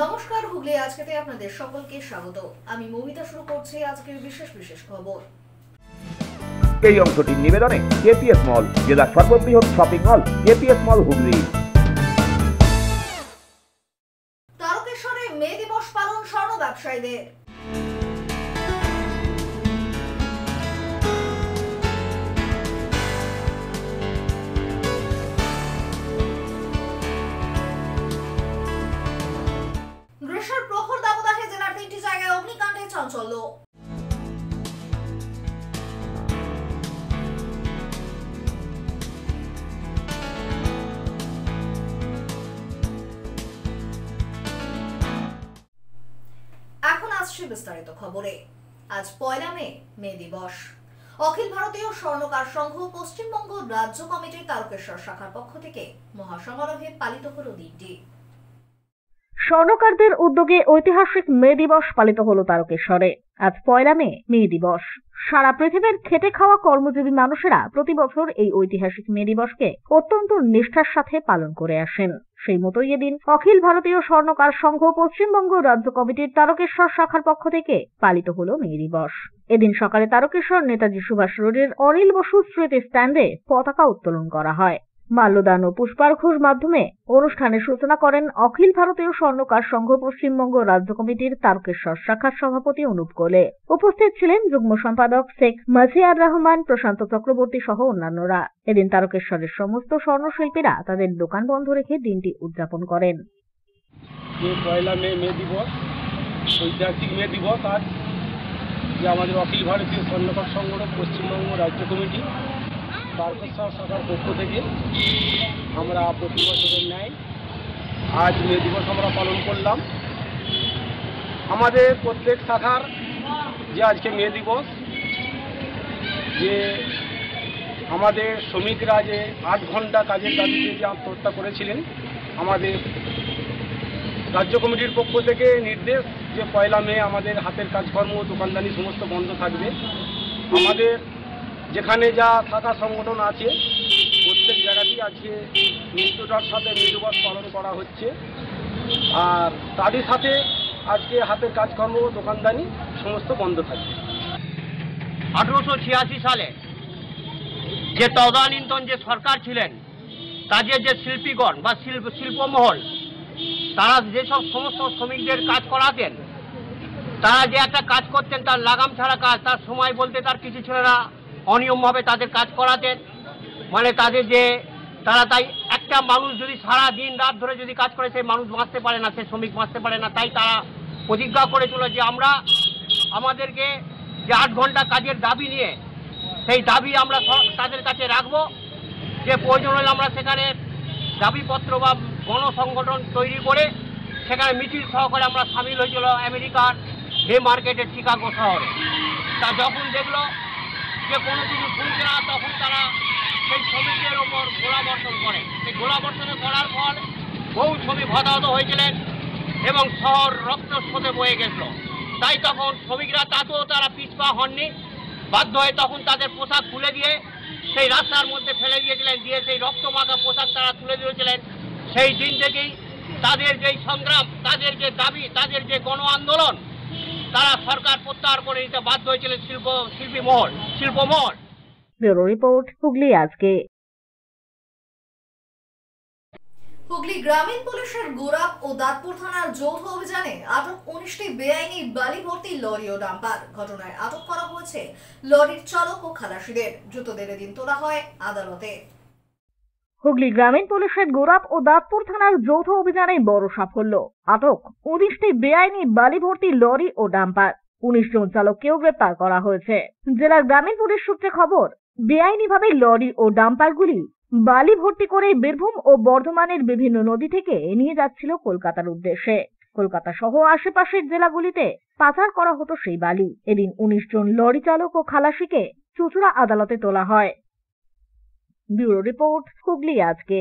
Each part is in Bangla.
নমস্কার, হুগলি আজকেতে আপনাদের সকলকে স্বাগত। আমি মৌমিতা শুরু করছি আজকের বিশেষ খবর। এই অংশটির নিবেদনে কেপিএস মল, জেলার সর্ববৃহৎ শপিং মল কেপিএস মল হুগলি। তারকেশ্বরে মে দিবস পালন স্বর্ণ ব্যবসায়ীদের। গ্রীষ্মের প্রখর দাবদাহে জেলার 3টি জায়গায় অগ্নিকাণ্ডে চাঞ্চল্য। এখন আসছে বিস্তারিত খবরে। আজ পয়লা মে দিবস। অখিল ভারতীয় স্বর্ণকার সংঘ পশ্চিমবঙ্গ রাজ্য কমিটির তারকেশ্বর শাখার পক্ষ থেকে মহাসমারোহে পালিত হল দিনটি। স্বর্ণকারদের উদ্যোগে ঐতিহাসিক মে দিবস পালিত হলো তারকেশ্বরে। আজ পয়লা মে দিবস। সারা পৃথিবীর খেটে খাওয়া কর্মজীবী মানুষেরা প্রতি বছর এই ঐতিহাসিক মে দিবসকে অত্যন্ত নিষ্ঠার সাথে পালন করে আসেন। সেই মতোই এদিন অখিল ভারতীয় স্বর্ণকার সংঘ পশ্চিমবঙ্গ রাজ্য কমিটির তারকেশ্বর শাখার পক্ষ থেকে পালিত হলো মে দিবস। এদিন সকালে তারকেশ্বর নেতাজি সুভাষ রোডের অনিল বসু স্মৃতি স্ট্যান্ডে পতাকা উত্তোলন করা হয়। মাল্যদান ও পুষ্পার্ঘ্যের মাধ্যমে অনুষ্ঠানের সূচনা করেন অখিল ভারতীয় স্বর্ণকার সংঘ পশ্চিমবঙ্গ রাজ্য কমিটির তারকেশ্বর শাখার সভাপতি অনুপ কোলে। উপস্থিত ছিলেন যুগ্ম সম্পাদক শেখ মাজিয়ার রহমান, প্রশান্ত চক্রবর্তী সহ অন্যান্যরা। এদিন তারকেশ্বরের সমস্ত স্বর্ণশিল্পীরা তাদের দোকান বন্ধ রেখে দিনটি উদযাপন করেন। পয়লা মে দিবস, ঐতিহাসিক মে দিবস। আজ যে আমাদের অখিল ভারতীয় স্বর্ণকার সংঘ পশ্চিমবঙ্গ রাজ্য কমিটি তারকেশ্বর শাখার পক্ষ থেকে আমরা প্রতি বছরের ন্যায় আজ মে দিবস আমরা পালন করলাম। আমাদের প্রত্যেক শাখার যে আজকে মে দিবস, যে আমাদের শ্রমিকরা যে 8 ঘন্টা কাজের দাবিতে যে আত্মহত্যা করেছিলেন, আমাদের রাজ্য কমিটির পক্ষ থেকে নির্দেশ যে পয়লা মে আমাদের হাতের কাজকর্ম, দোকানদানি সমস্ত বন্ধ থাকবে। আমাদের যেখানে যা শাখা সংগঠন আছে প্রত্যেক জায়গাতেই আজকে মৃত্যুটার সাথে মে দিবস পালন করা হচ্ছে। আর তারই সাথে আজকে হাতের কাজকর্ম, দোকানদানি সমস্ত বন্ধ থাকবে। 1886 সালে যে তদানীন্তন যে সরকার ছিলেন, তাদের যে শিল্পীগণ বা শিল্পমহল, তারা যেসব সমস্ত শ্রমিকদের কাজ করাতেন, তারা যে একটা কাজ করতেন তার লাগাম ছাড়া কাজ, তার সময় বলতে তার কিছু ছিল না, অনিয়মভাবে তাদের কাজ করাতেন। মানে তাদের যে তাই একটা মানুষ যদি সারা দিন রাত ধরে যদি কাজ করে, সেই মানুষ বাঁচতে পারে না, সে শ্রমিক বাঁচতে পারে না। তাই তারা প্রতিজ্ঞা করেছিল যে আমরা আমাদেরকে যে 8 ঘন্টা কাজের দাবি নিয়ে, সেই দাবি আমরা তাদের কাছে রাখবো। যে প্রয়োজন হলে আমরা সেখানে দাবিপত্র বা গণসংগঠন তৈরি করে সেখানে মিছিল সহকারে আমরা সামিল হয়েছিল আমেরিকার হে মার্কেটের শিকাগো শহরে। তা যখন দেখলো যে কোনো কিছু শুনছে না, তখন তারা সেই শ্রমিকদের ওপর গোলাবর্ষণ করে। সেই গোলাবর্ষণে করার পর বহু শ্রমিক হতাহত হয়েছিলেন এবং শহর রক্তস্রোতে বয়ে গেছিল। তাই তখন শ্রমিকরা তাতেও তারা পিছপা হননি, বাধ্য হয়ে তখন তাদের পোশাক খুলে দিয়ে সেই রাস্তার মধ্যে ফেলে দিয়েছিলেন, দিয়ে সেই রক্তমাখা পোশাক তারা তুলে দিয়েছিলেন। সেই দিন থেকেই তাদের যেই সংগ্রাম, তাদের যে দাবি, তাদের যে গণ আন্দোলন, তারা সরকার প্রত্যাহার করে নিতে বাধ্য হয়েছিলেন শিল্পমহল। ব্যুরো রিপোর্ট, হুগলি আজকে। হুগলি গ্রামীণ পুলিশের গোরাপ ও দাঁতপুর থানার যৌথ অভিযানে আটক 19টি বেআইনি বালি ভর্তি লরি ও ডাম্পার। ঘটনায় আটক করা হয়েছে লরির চালক ও খালাসিদের। দ্রুতদের এদিন তোলা হয় আদালতে। হুগলি গ্রামীণ পুলিশের গোরাপ ও দাঁতপুর থানার যৌথ অভিযানে বড় সাফল্য। আটক 19টি বেআইনি বালি ভর্তি লরি ও ডাম্পার। 19 জন চালককেও গ্রেপ্তার করা হয়েছে। জেলার গ্রামীণ পুলিশ সূত্রে খবর, বেআইনিভাবে লরি ও ডাম্পারগুলি বালি ভর্তি করে বীরভূম ও বর্ধমানের বিভিন্ন নদী থেকে নিয়ে যাচ্ছিল কলকাতার উদ্দেশ্যে। কলকাতা সহ আশেপাশের জেলাগুলিতে পাচার করা হতো সেই বালি। এদিন 19 জন লরি চালক ও খালাসিকে চুঁচুড়া আদালতে তোলা হয়। ব্যুরো রিপোর্ট, হুগলি আজকে।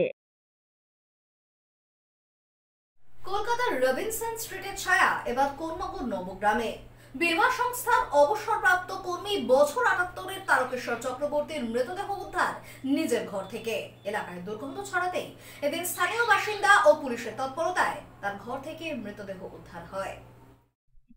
কলকাতার রবিনসন স্ট্রিটের ছায়া এবার কোন্নগর নবগ্রামে। বীমা সংস্থার অবসরপ্রাপ্ত কর্মী বছর ৭৮-এর তারকেশ্বর চক্রবর্তীর মৃতদেহ উদ্ধার নিজের ঘর থেকে। এলাকায় দুর্গন্ধ ছড়াতেই এদিন স্থানীয় বাসিন্দা ও পুলিশের তৎপরতায় তার ঘর থেকে মৃতদেহ উদ্ধার হয়।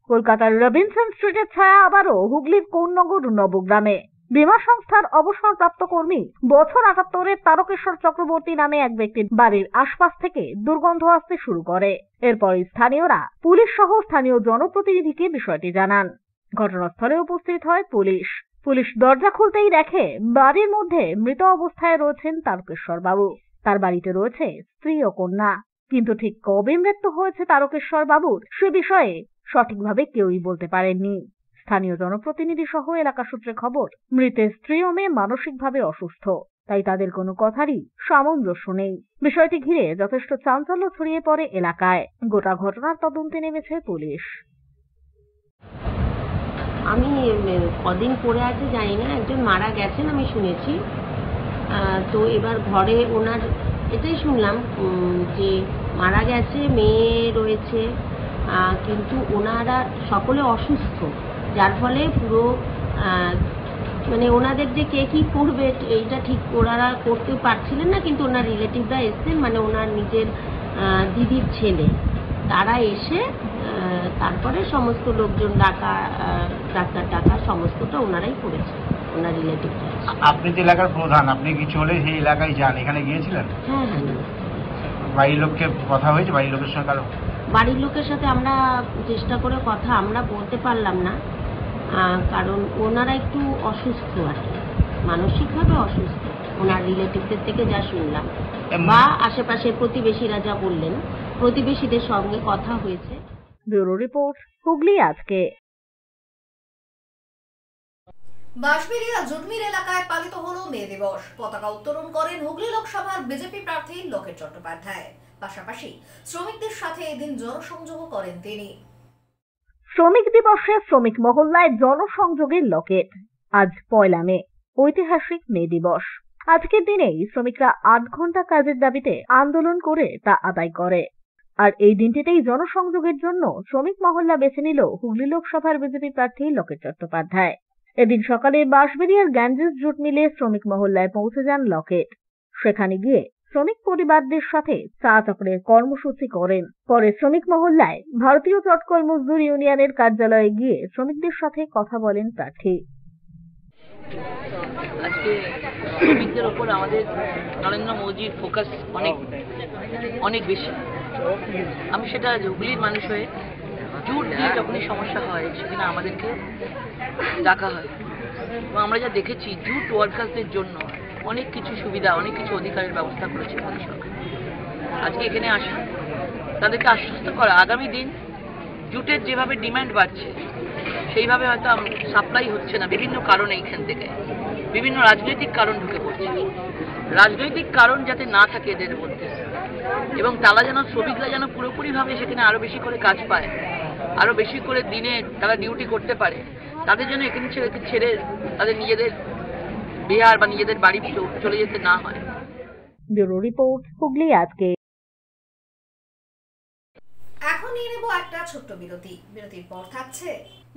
কলকাতার রবিনসন স্ট্রিটের ছায়া আবারও হুগলির কোন্নগর নবগ্রামে। বীমা সংস্থার অবসরপ্রাপ্ত কর্মী বছর ৭৮-এর তারকেশ্বর চক্রবর্তী নামে এক ব্যক্তির বাড়ির আশপাশ থেকে দুর্গন্ধ আসতে শুরু করে। এরপরই স্থানীয়রা পুলিশ সহ স্থানীয় জনপ্রতিনিধিকে বিষয়টি জানান। ঘটনাস্থলে উপস্থিত হয় পুলিশ। পুলিশ দরজা খুলতেই দেখে বাড়ির মধ্যে মৃত অবস্থায় রয়েছেন তারকেশ্বর বাবু। তার বাড়িতে রয়েছে স্ত্রী ও কন্যা, কিন্তু ঠিক কবে মৃত্যু হয়েছে তারকেশ্বর বাবুর সে বিষয়ে সঠিকভাবে কেউই বলতে পারেননি। স্থানীয় জনপ্রতিনিধি সহ এলাকা সূত্রে খবর, মৃতের স্ত্রী ও মেয়ে মানসিকভাবে অসুস্থ, তাই তাদের কোনো কথারই সামঞ্জস্য নেই। বিষয়টি ঘিরে যথেষ্ট চাঞ্চল্য ছড়িয়ে পড়ে এলাকায়। গোটা ঘটনার তদন্তে নেমেছে পুলিশ। আমি কদিন পরে আছে জানি না, একজন মারা গেছেন আমি শুনেছি। তো এবার ঘরে ওনার এটাই শুনলাম যে মারা গেছে, মেয়ে রয়েছে, কিন্তু ওনারা সকলে অসুস্থ, যার ফলে পুরো মানে ওনাদের যে কে কী করবে এইটা ঠিক ওনারা করতে পারছিলেন না। কিন্তু ওনার রিলেটিভরা এসছেন, মানে ওনার নিজের দিদির ছেলে, তারা এসে তারপরে সমস্ত লোকজন ডাক্তার টাকা সমস্তটা ওনারাই করেছে, ওনার রিলেটিভরা। আপনি যে এলাকার প্রধান, আপনি কিছু হলে সেই এলাকায় যান, এখানে গিয়েছিলেন? হ্যাঁ হ্যাঁ। বাড়ির লোককে কথা হয়েছে? বাড়ির লোকের সঙ্গে কারো? বাড়ির লোকের সাথে আমরা চেষ্টা করে কথা আমরা বলতে পারলাম না, কারণ ওনারা একটু অসুস্থ আর কি, মানসিকভাবে অসুস্থ, ওনার রিলেটিভদের থেকে যা শুনলাম বা আশেপাশের প্রতিবেশীরা যা বললেন, প্রতিবেশীদের সঙ্গে কথা হয়েছে। ব্যুরো রিপোর্ট, হুগলি আজকে। বাঁশবেড়িয়া জুটমিল এলাকায় পালিত হলো মে দিবস। পতাকা উত্তোলন করেন হুগলি লোকসভার বিজেপি প্রার্থী লোকেট চট্টোপাধ্যায়। পাশাপাশি শ্রমিকদের সাথে এদিন জনসংযোগ করেন তিনি। শ্রমিক দিবসে শ্রমিক মহল্লায় জনসংযোগের লোকেট। আজ ১ মে, ঐতিহাসিক মে দিবস। আজকের দিনেই শ্রমিকরা ৮ ঘন্টা কাজের দাবিতে আন্দোলন করে তা আদায় করে। আর এই দিনটিতেই জনসংযোগের জন্য শ্রমিক মহল্লা বেছে নিল হুগলি লোকসভার বিজেপি প্রার্থী লোকেট চট্টোপাধ্যায়। এদিন সকালে বাঁশবেড়িয়ার গ্যাঞ্জেস জুট মিলে শ্রমিক মহল্লায় পৌঁছে যান লোকেট। সেখানে গিয়ে শ্রমিক পরিবারদের সাথে চা চক্রের কর্মসূচি করেন। পরে শ্রমিক মহল্লায় ভারতীয় চটকল মজদুর ইউনিয়নের কার্যালয়ে গিয়ে শ্রমিকদের সাথে কথা বলেন প্রার্থী। আজকে শ্রমিকদের ওপর আমাদের নরেন্দ্র মোদীর ফোকাস অনেক বেশি। আমি সেটা হুগলির মানুষ হয়ে জুট দিয়ে যখনই সমস্যা হয় সেখানে আমাদেরকে ডাকা হয়, এবং আমরা যা দেখেছি জুট ওয়ার্কার্সদের জন্য অনেক কিছু সুবিধা, অনেক কিছু অধিকারের ব্যবস্থা করেছে মোদী সরকার। আজকে এখানে আসা, তাদেরকে আশ্বস্ত করা আগামী দিন জুটের যেভাবে ডিমান্ড বাড়ছে সেইভাবে হয়তো সাপ্লাই হচ্ছে না বিভিন্ন কারণে, এইখান থেকে বিভিন্ন রাজনৈতিক কারণ ঢুকে পড়ছে। রাজনৈতিক কারণ যাতে না থাকে এদের মধ্যে, এবং তারা যেন শ্রমিকরা যেন পুরোপুরিভাবে সেখানে আরও বেশি করে কাজ পায়, আরও বেশি করে দিনে তারা ডিউটি করতে পারে, তাদের জন্য এখানে ছেড়ে তাদের নিজেদের বিহার বা নিজেদের বাড়ি চলে যেতে না হয়। ব্যুরো রিপোর্ট, হুগলি আজকে। এখন নিয়ে নেব একটা ছোট্ট বিরতি। বিরতির পর থাকছে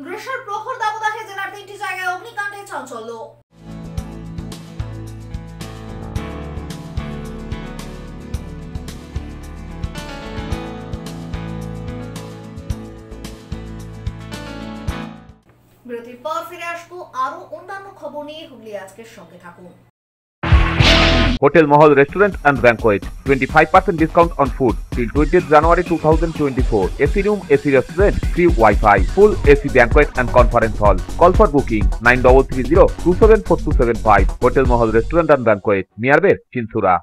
গ্রীষ্মের প্রখর দাবদাহে জেলার 3টি জায়গায় অগ্নিকাণ্ডে চাঞ্চল্য। বিরতির পর ফিরে আসবো আরো অন্যান্য খবর নিয়ে। হুগলি আজকের সঙ্গে থাকুন। Hotel Mahal Restaurant and Banquet, 25% discount on food till 20th January 2024. AC room, AC restaurant, free Wi-Fi, full AC banquet and conference hall. Call for booking 9330-274275. Hotel Mahal Restaurant and Banquet, Miyarbir, Chinsura.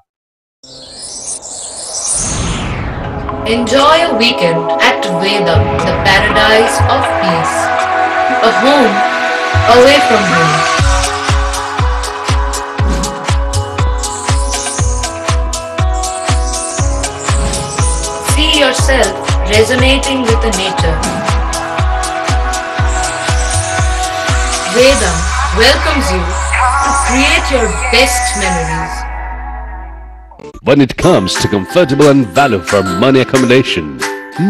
Enjoy a weekend at Vedam, the paradise of peace. A home away from home. See yourself resonating with the nature. Vedam welcomes you to create your best memories. When it comes to comfortable and value for money accommodation,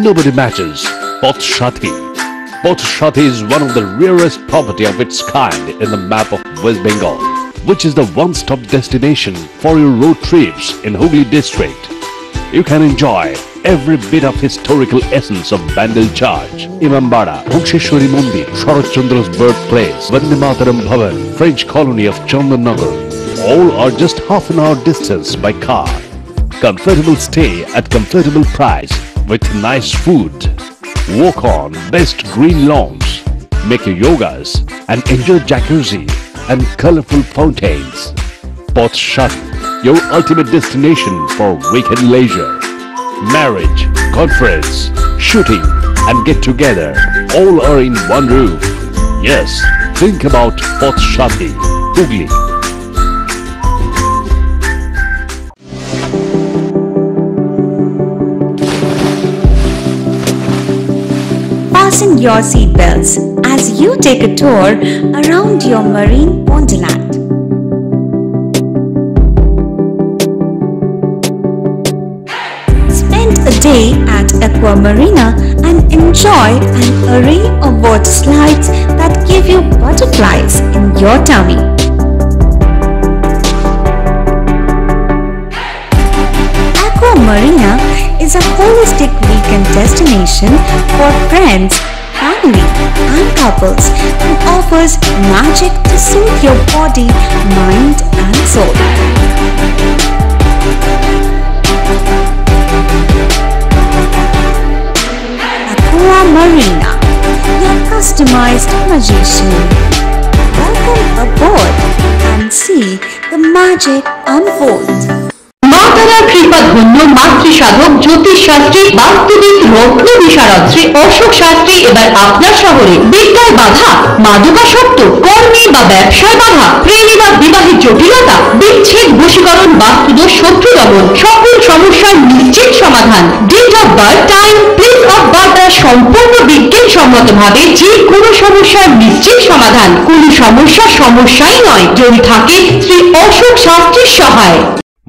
nobody matches Poth Shati. Potshati is one of the rarest property of its kind in the map of West Bengal, which is the one-stop destination for your road trips in Hooghly district. You can enjoy every bit of historical essence of Bandel Church, Imambara, Bhuksheshwari Mandir, Sharat Chandra's birthplace, Vande Mataram Bhavan, French colony of Chandannagar. All are just half an hour distance by car. Comfortable stay at comfortable price with nice food. Walk on best green lawns, make your yogas and enjoy jacuzzi and colorful fountains. Potshati, your ultimate destination for weekend leisure. Marriage, conference, shooting and get together all are in one roof. Yes, think about Potshati, Hooghly. Fasten your seatbelts as you take a tour around your marine wonderland. Spend a day at Aqua Marina and enjoy an array of water slides that give you butterflies in your tummy. Aqua Marina is a holistic weekend destination for friends, family and couples and offers magic to soothe your body, mind and soul. Aqua Marina, your customized magician. Welcome aboard and see the magic unfold. মাতারা কৃপা ধন্য মাতৃ সাধক জ্যোতিষ শাস্ত্রী বাস্তুবিদ রত্ন বিশারদ শ্রী অশোক শাস্ত্রী এবার আপনার শহরে। বিদ্যায় বাধা, মাদকাসক্ত, কর্মে বা ব্যবসায় বাধা, প্রেমে বা বিবাহের জটিলতা, বিচ্ছেদ, বশীকরণ, বাস্তুদোষ, শত্রু দমন, সকল সমস্যার নিশ্চিত সমাধান। Date of birth, time, place of birth দ্বারা সম্পূর্ণ বিজ্ঞানসম্মত ভাবে যে কোনো সমস্যার নিশ্চিত সমাধান। কোনো সমস্যাই নয় যদি থাকে শ্রী অশোক শাস্ত্রীর সহায়।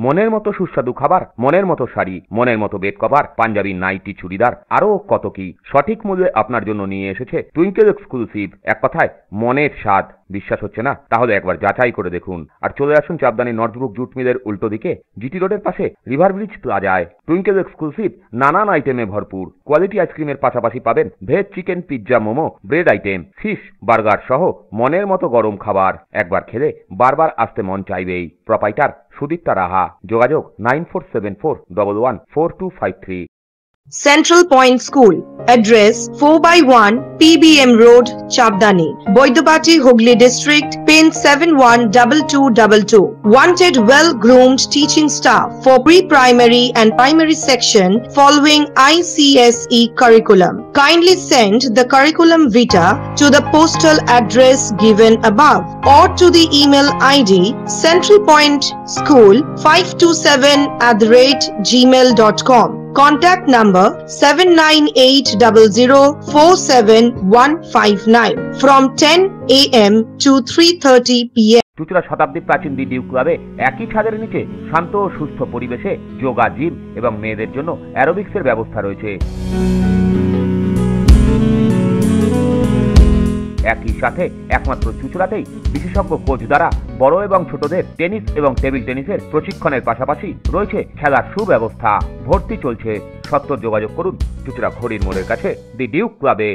মনের মতো সুস্বাদু খাবার, মনের মতো শাড়ি, মনের মতো bed cover, Punjabi, nightie, churidar আরও কত কি সঠিক মূল্যে আপনার জন্য নিয়ে এসেছে টুইঙ্কেল এক্সক্লুসিভ। এক কথায় মনের স্বাদ। বিশ্বাস হচ্ছে না? তাহলে একবার যাচাই করে দেখুন। আর চলে আসুন চাপদানি নর্থব্রুক জুট মিলের উল্টো দিকে জিটি রোডের পাশে রিভার ব্রিজ প্লাজায়। টুইঙ্কেল এক্সক্লুসিভ নানান আইটেমে ভরপুর। কোয়ালিটি আইসক্রিমের পাশাপাশি পাবেন veg, chicken, pizza, momo, bread item, fish, burger সহ মনের মতো গরম খাবার। একবার খেলে বারবার আসতে মন চাইবেই। প্রোপাইটার সুদীপ্তা রাহা। যোগাযোগ 9474114253। Central Point School. Address 4/1 PBM Road, Chabdani, Boidapati, Hooghly District, PIN 712222. Wanted well-groomed teaching staff for pre-primary and primary section following ICSE curriculum. Kindly send the curriculum vitae to the postal address given above or to the email ID centralpointschool527@gmail.com. Contact number 7980047159 from 10 AM to 3:30 PM. চুঁচুড়া শতাব্দী প্রাচীন ডিডিউ ক্লাবে একই ছাদের নিচে শান্ত ও সুস্থ পরিবেশে যোগা, জিম এবং মেয়েদের জন্য অ্যারোবিক্সের ব্যবস্থা রয়েছে। একই সাথে একমাত্র চুঁচুড়াতেই বিশেষজ্ঞ কোচ দ্বারা বড় এবং ছোটদের টেনিস এবং টেবিল টেনিসের প্রশিক্ষণের পাশাপাশি রয়েছে খেলার সুব্যবস্থা। ভর্তি চলছে। সত্বর যোগাযোগ করুন চুঁচুড়া ঘড়ির মোড়ের কাছে দি ডিউক ক্লাবে।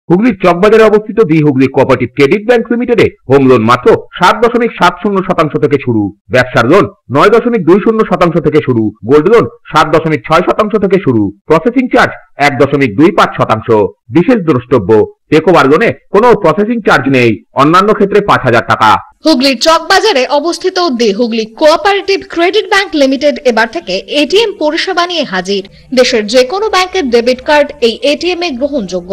হুগলির চকবাজারে অবস্থিত the Hooghly cooperative credit bank লিমিটেডে হোম লোন মাত্র 7.70% থেকে শুরু। ব্যবসার লোন 9.20% থেকে শুরু। গোল্ড লোন 7.6% থেকে শুরু। Processing charge 1.25%। বিশেষ দ্রষ্টব্য, টেকওভার লোনে কোনো প্রসেসিং চার্জ নেই। অন্যান্য ক্ষেত্রে 5,000 টাকা। হুগলির চকবাজারে অবস্থিত the Hooghly cooperative credit bank limited এবার থেকে এটিএম পরিষেবা নিয়ে হাজির। দেশের যে কোনো ব্যাংকের ডেবিট কার্ড এই এটিএম এ গ্রহণযোগ্য।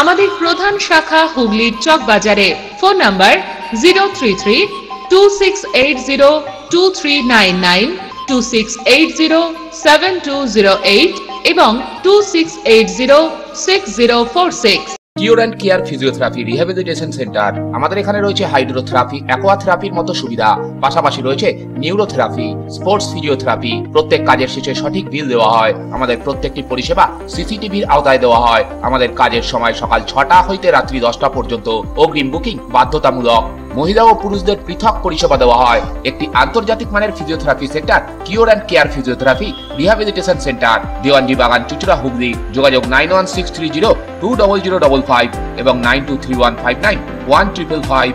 আমাদের প্রধান শাখা হুগলির চকবাজারে। ফোন নাম্বার 033-2680-2399, 2680-7208 এবং 2680-6046। Cure and care physiotherapy rehabilitation centre. আমাদের এখানে রয়েছে হাইড্রোথেরাপি, অ্যাকোয়াথেরাপির মতো সুবিধা, পাশাপাশি রয়েছে নিউরোথেরাপি, স্পোর্টস ফিজিওথেরাপি। প্রত্যেক কাজের শেষে সঠিক বিল দেওয়া হয়। আমাদের প্রত্যেকটি পরিষেবা সিসিটিভির আওতায় দেওয়া হয়। আমাদের কাজের সময় সকাল 6টা হইতে রাত্রি 10টা পর্যন্ত। অগ্রিম বুকিং বাধ্যতামূলক। মহিলা ও পুরুষদের পৃথক পরিষেবা দেওয়া হয়। একটি আন্তর্জাতিক মানের physiotherapy centre cure and care physiotherapy rehabilitation centre, Dewanji বাগান, চুচুড়া, হুগলি। যোগাযোগ 9163020055 এবং 9231591555।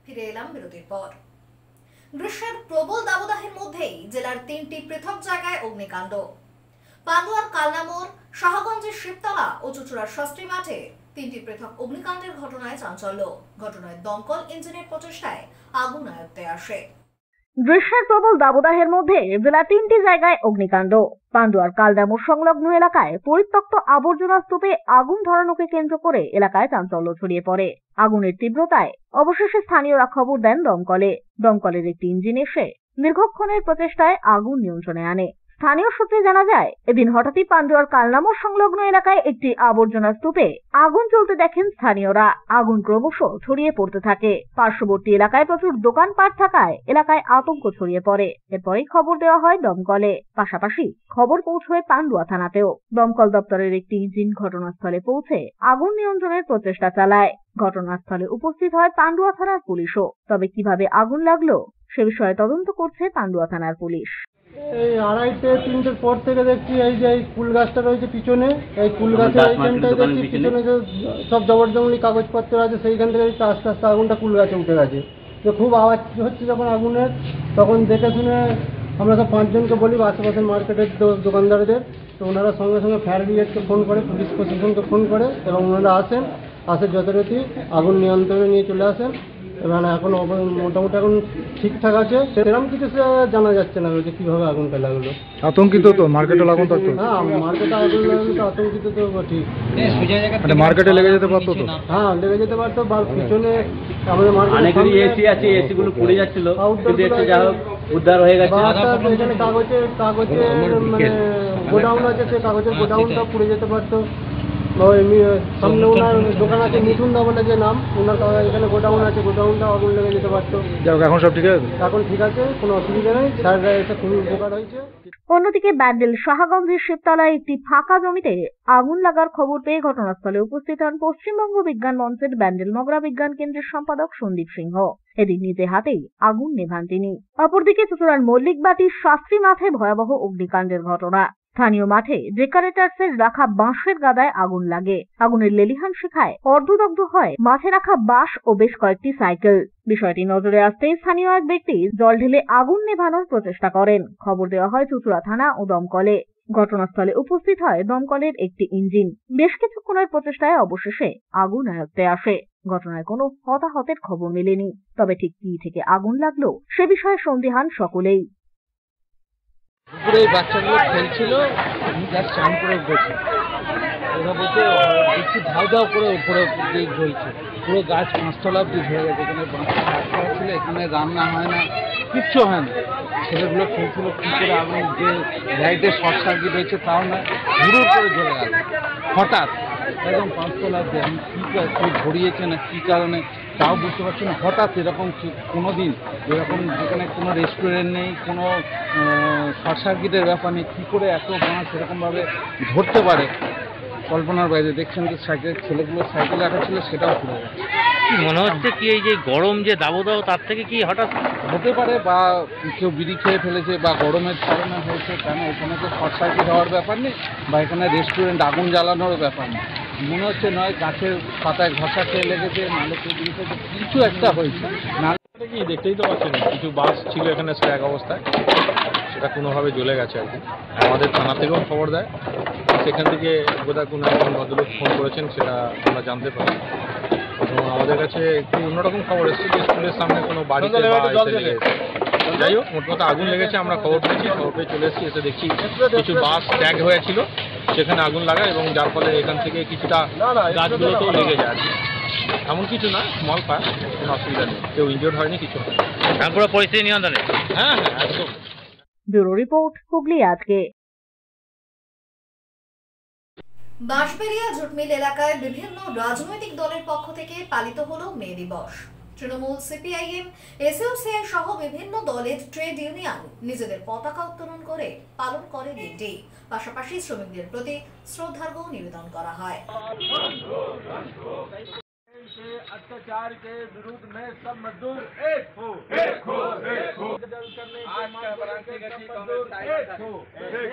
ফিরে এলাম বিরতির পর। গ্রীষ্মের প্রবল দাবদাহের মধ্যেই জেলার 3টি পৃথক জায়গায় অগ্নিকাণ্ড। পান্ডুয়ার কালনামোড়, শাহগঞ্জের শিবতলা ও চুচুড়ার শাস্ত্রী মাঠে 3টি পৃথক অগ্নিকাণ্ডের ঘটনায় চাঞ্চল্য। ঘটনায় দমকল ইঞ্জিনের প্রচেষ্টায় আগুন আয়ত্তে আসে। গ্রীষ্মের প্রবল দাবদাহের মধ্যে জেলা 3টি জায়গায় অগ্নিকাণ্ড। পান্ডুয়ার কালনামোড় সংলগ্ন এলাকায় পরিত্যক্ত আবর্জনা স্তূপে আগুন ধরানোকে কেন্দ্র করে এলাকায় চাঞ্চল্য ছড়িয়ে পড়ে। আগুনের তীব্রতায় অবশেষে স্থানীয়রা খবর দেন দমকলে। দমকলের একটি ইঞ্জিন এসে দীর্ঘক্ষণের প্রচেষ্টায় আগুন নিয়ন্ত্রণে আনে। স্থানীয় সূত্রে জানা যায়, এদিন হঠাৎই পান্ডুয়ার কালনামোড় সংলগ্ন এলাকায় একটি আবর্জনা স্তূপে আগুন জ্বলতে দেখেন স্থানীয়রা। আগুন ক্রমশ ছড়িয়ে পড়তে থাকে। পার্শ্ববর্তী এলাকায় প্রচুর দোকানপাট থাকায় এলাকায় আতঙ্ক ছড়িয়ে পড়ে। এরপরই খবর দেওয়া হয় দমকলে। পাশাপাশি খবর পৌঁছয় পান্ডুয়া থানাতেও। দমকল দপ্তরের একটি ইঞ্জিন ঘটনাস্থলে পৌঁছে আগুন নিয়ন্ত্রণের প্রচেষ্টা চালায়। ঘটনাস্থলে উপস্থিত হয় পান্ডুয়া থানার পুলিশও। তবে কিভাবে আগুন লাগলো সে বিষয়ে তদন্ত করছে পান্ডুয়া থানার পুলিশ। এই 2:30-3টের পর থেকে দেখছি এই যে এই কুল গাছটা রয়েছে পিছনে, এই কুল গাছের এইখানটায় দেখছি পিছনে যে সব জবরদখলি কাগজপত্র আছে, সেইখান থেকে আস্তে আস্তে আগুনটা কুল গাছে উঠে গেছে। তো খুব আওয়াজ হচ্ছে যখন আগুনের, তখন দেখে শুনে আমরা সব 5 জনকে বলি আশেপাশের মার্কেটের দোকানদারদের। তো ওনারা সঙ্গে সঙ্গে ফায়ার ব্রিগেডকে ফোন করে, পুলিশ প্রশাসনকে ফোন করে এবং ওনারা আসে যথারীতি আগুন নিয়ন্ত্রণে নিয়ে চলে আসেন। এবং এখন মোটামুটি এখন ঠিকঠাক আছে, সেরকম কিছু জানা যাচ্ছে না যে কীভাবে আগুনটা লাগলো। আতঙ্কিত তো মার্কেটে লাগুন তো? হ্যাঁ, মার্কেটে আগুন লাগলো তো আতঙ্কিত তো ঠিক। মানে মার্কেটে লেগে যেতে পারতো তো? হ্যাঁ, লেগে যেতে পারতো। বা পিছনে আমাদের মার্কেটে এসি আছে, এসিগুলো পুড়ে যাচ্ছিল, যা হোক উদ্ধার হয়ে গেছে। এখানে কাগজের মানে গোডাউন আছে, সেই কাগজের গোডাউনটা পুড়ে যেতে পারতো। সামনে ওনার দোকান আছে মিঠুনদা বলে যে নাম, ওনার এখানে গোডাউন আছে, গোডাউনটা আগুন লেগে যেতে পারতো। এখন সব ঠিক আছে? এখন ঠিক আছে, কোনো অসুবিধা নেই। স্যাররা এটা খুবই উপকার হয়েছে। অন্যদিকে ব্যান্ডেল শাহগঞ্জের শিবতলায় একটি ফাঁকা জমিতে আগুন লাগার খবর পেয়ে ঘটনাস্থলে উপস্থিত হন পশ্চিমবঙ্গ বিজ্ঞান মঞ্চের ব্যান্ডেল মগরা বিজ্ঞান কেন্দ্রের সম্পাদক সন্দীপ সিংহ। এদিন নিজে হাতেই আগুন নেভান তিনি। অপরদিকে চুচুড়ার মল্লিকবাটির শাস্ত্রী মাঠে ভয়াবহ অগ্নিকাণ্ডের ঘটনা। স্থানীয় মাঠে ডেকারেটার্সের রাখা বাঁশের গাদায় আগুন লাগে। আগুনের লেলিহান শিখায় অর্ধদগ্ধ হয় মাঠে রাখা বাঁশ ও বেশ কয়েকটি সাইকেল। বিষয়টি নজরে আসতেই স্থানীয় এক ব্যক্তি জল ঢেলে আগুন নেভানোর প্রচেষ্টা করেন। খবর দেওয়া হয় চুচুড়া থানা ও দমকলে। ঘটনাস্থলে উপস্থিত হয় দমকলের একটি ইঞ্জিন। বেশ কিছুক্ষণের প্রচেষ্টায় অবশেষে আগুন আয়ত্তে আসে। ঘটনায় কোনো হতাহতের খবর মেলেনি। তবে ঠিক কি থেকে আগুন লাগলো সে বিষয়ে সন্দিহান সকলেই। দুপুরে এই বাচ্চাগুলো খেলছিল, আমি যার স্নান করে উঠেছি, ওরা বলতে দেখছি ধাও ধাও করে উপরে দিক জ্বলছে, পুরো গাছ 5তলা অব্দি ধরে গেছে। এখানে বাঁশের কাজ করা ছিল, এখানে রান্না হয় না, কিচ্ছু হয় না। ছেলেগুলো খেলছিল, কী করে আগুন যে লাইটের শর্ট সার্কিট হয়েছে তাও না, হুড়ুর করে জ্বলে গেল হঠাৎ একদম 5তলা অব্দি। আমি কী ধরিয়েছে না কী কারণে তাও বুঝতে পারছি না। হঠাৎ এরকম কোনো দিন এরকম যেখানে কোনো রেস্টুরেন্ট নেই, কোনো শর্ট সার্কিটের ব্যাপার নেই, কী করে এত বাঁশ এরকমভাবে ধরতে পারে কল্পনার বাইরে। দেখছেন যে ছেলেগুলো সাইকেল রাখা ছিল সেটাও পুড়ে গেছে। মনে হচ্ছে কি এই যে গরম যে দাবদাহ তার থেকে কি হঠাৎ হতে পারে, বা কেউ বিড়ি খেয়ে ফেলেছে, বা গরমের কারণে হয়েছে। কেন এখানে তো শর্ট সার্কিট হওয়ার ব্যাপার নেই, বা এখানে রেস্টুরেন্ট আগুন জ্বালানোর ব্যাপার নেই। মনে হচ্ছে নয় গাছের পাতায় ঘষা খেয়ে লেগেছে, নাহলে কিছু একটা হয়েছে। নাহলে কি দেখতেই তো পাচ্ছেন, কিছু বাস ছিল এখানে স্ট্যাক অবস্থায়, সেটা কোনোভাবে জ্বলে গেছে আর কি। আমাদের থানা থেকেও খবর দেয়, সেখান থেকে বোধহয় কোনো একজন ভদ্রলোক ফোন করেছেন, সেটা আমরা জানতে পারি। এবং আমাদের কাছে একটু অন্যরকম খবর এসেছে যে স্কুলের সামনে কোনো বাড়িতে যাই হোক মোট কথা আগুন লেগেছে। আমরা খবর পেয়েছি, খবর পেয়ে চলে এসেছি, এসে দেখছি কিছু বাস ট্যাগ হয়েছিল, সেখানে আগুন লাগায় এবং যার ফলে এখান থেকে কিছুটা গাছগুলোতেও লেগে যায় আর কি। এমন কিছু না, স্মল ফায়ার, কোনো অসুবিধা নেই, কেউ ইনজিওর্ড হয়নি, কিছু হয়নি। পুরো পরিস্থিতি নিয়ন্ত্রণে। হ্যাঁ হ্যাঁ একদম। ব্যুরো রিপোর্ট, হুগলি আজকে। বাঁশবেড়িয়া জুটমিল এলাকায় বিভিন্ন রাজনৈতিক দলের পক্ষ থেকে পালিত হলো মে দিবস। তৃণমূল, সিপিআইএম, এসইউসিআই সহ বিভিন্ন দলের ট্রেড ইউনিয়ন নিজেদের পতাকা উত্তোলন করে পালন করে দিনটি। পাশাপাশি শ্রমিকদের প্রতি শ্রদ্ধার্ঘ্য নিবেদন করা হয়। अत्याचार के विरुद्ध में सब मजदूर एक हो, एक हो, एक हो। करने के मजदूर एक हो, एक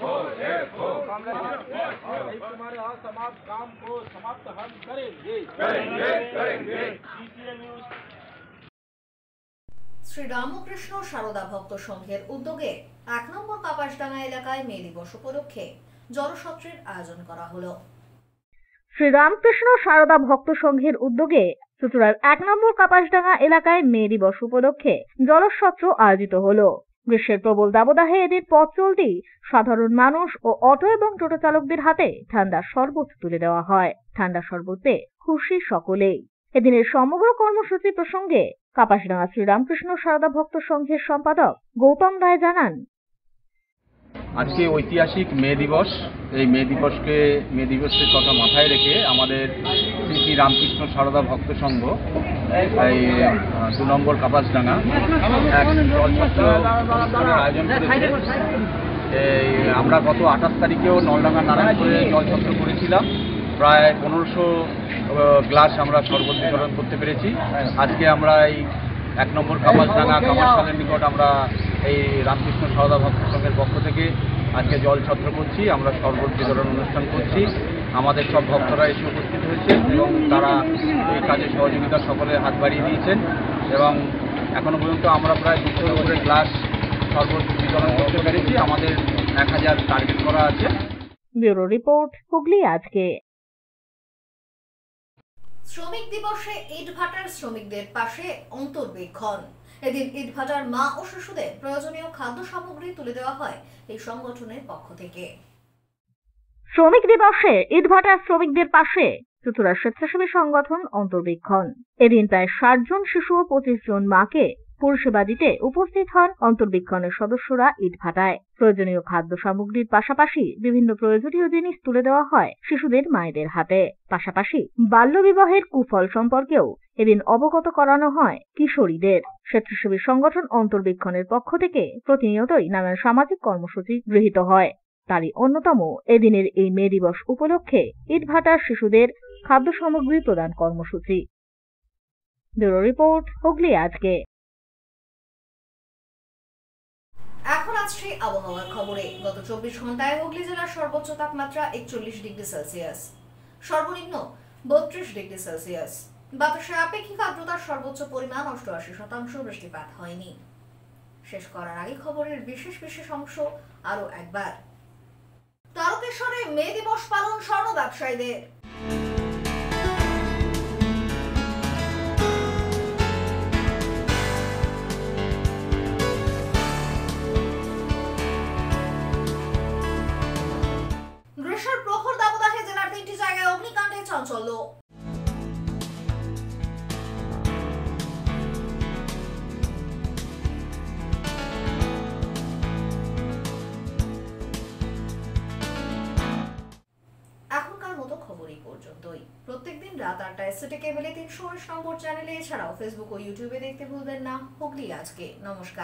हो, एक हो। कांग्रेस एक हो, एक हो। तुम्हारे असमाप्त काम को समाप्त हम करेंगे, करेंगे, करेंगे। শ্রী রামকৃষ্ণ সারদা ভক্ত সংঘের উদ্যোগে 1 নম্বর কাপাসডাঙ্গা এলাকায় মে দিবস উপলক্ষে জলসত্রের আয়োজন করা হলো। শ্রী রামকৃষ্ণ সারদা ভক্ত সংঘের উদ্যোগে চুঁচুড়ার 1 নম্বর কাপাসডাঙ্গা এলাকায় মে দিবস উপলক্ষে জলসত্র আয়োজিত হলো। গ্রীষ্মের প্রবল দাবদাহে এদিন পথ চলতি সাধারণ মানুষ ও অটো এবং টোটো চালকদের হাতে ঠান্ডার শরবত তুলে দেওয়া হয়। ঠান্ডা শরবতে খুশি সকলেই। এদিনের সমগ্র কর্মসূচি প্রসঙ্গে কাপাসডাঙ্গা শ্রী রামকৃষ্ণ সারদা ভক্ত সংঘের সম্পাদক গৌতম রায় জানান, আজকে ঐতিহাসিক মে দিবস। এই মে দিবসের কথা মাথায় রেখে আমাদের শ্রী রামকৃষ্ণ সারদা ভক্ত সংঘ এই 2 নম্বর কাপাসডাঙ্গা এক জলছত্রের আয়োজন করেছে। আমরা গত 28 তারিখেও নলডাঙ্গা নারায়ণপুরে জলছত্র করেছিলাম। প্রায় 1500 গ্লাস আমরা শরবত বিতরণ করতে পেরেছি। আজকে আমরা এই 1 নম্বর কাপাসডাঙ্গা কামারশালের নিকট আমরা এই রামকৃষ্ণ সারদা ভক্ত সংঘের পক্ষ থেকে আজকে জলছত্র করছি। আমরা শরবত বিতরণ অনুষ্ঠান করছি। আমাদের সব ভক্তরা এসে উপস্থিত হয়েছে এবং তারা এই কাজে সহযোগিতা সকলে হাত বাড়িয়ে দিয়েছেন এবং এখনো পর্যন্ত আমরা প্রায় 200 উপরে গ্লাস শরবত বিতরণ করতে পেরেছি। আমাদের 1000 টার্গেট করা আছে। ব্যুরো রিপোর্ট, হুগলি আজকে। শ্রমিক দিবসে ইটভাটার শ্রমিকদের পাশে অন্তর্বীক্ষণ। এদিন ইটভাটার মা ও শিশুদের প্রয়োজনীয় খাদ্য সামগ্রী তুলে দেওয়া হয় এই সংগঠনের পক্ষ থেকে। শ্রমিক দিবসে ইটভাটার শ্রমিকদের পাশে চুঁচুড়া স্বেচ্ছাসেবী সংগঠন অন্তর্বীক্ষণ। এদিন প্রায় 60 জন শিশু ও 25 জন মাকে পরিষেবা দিতে উপস্থিত হন অন্তর্বীক্ষণের সদস্যরা ইটভাটায়। প্রয়োজনীয় খাদ্য সামগ্রীর পাশাপাশি বিভিন্ন প্রয়োজনীয় জিনিস তুলে দেওয়া হয় শিশুদের মায়েদের হাতে। পাশাপাশি বাল্যবিবাহের কুফল সম্পর্কেও এদিন অবগত করানো হয় কিশোরীদের। স্বেচ্ছাসেবী সংগঠন অন্তর্বীক্ষণের পক্ষ থেকে প্রতিনিয়তই নানান সামাজিক কর্মসূচি গৃহীত হয়। তারই অন্যতম এদিনের এই মে দিবস উপলক্ষে ইটভাটার শিশুদের খাদ্য সামগ্রী প্রদান কর্মসূচি। ব্যুরো রিপোর্ট, হুগলি আজকে। এখন আসছে আবহাওয়ার খবরে। গত 24 ঘন্টায় হুগলি জেলার সর্বোচ্চ তাপমাত্রা 41 ডিগ্রি সেলসিয়াস, সর্বনিম্ন 32 ডিগ্রি সেলসিয়াস। বাতাসে আপেক্ষিক আর্দ্রতার সর্বোচ্চ পরিমাণ 88%। বৃষ্টিপাত হয়নি। শেষ করার আগে খবরের বিশেষ অংশ আরো একবার। তারকেশ্বরে মে দিবস পালন স্বর্ণ ব্যবসায়ীদের। গ্রীষ্মের প্রখর দাবদাহে জেলার 3টি জায়গায় অগ্নিকাণ্ডে চাঞ্চল্য। এখনকার মতো খবর এই পর্যন্তই। প্রত্যেকদিন রাত 8টায় সিটি কেবলে 319 নম্বর চ্যানেলে, এছাড়াও ফেসবুক ও ইউটিউবে দেখতে ভুলবেন না হুগলি আজকে। নমস্কার।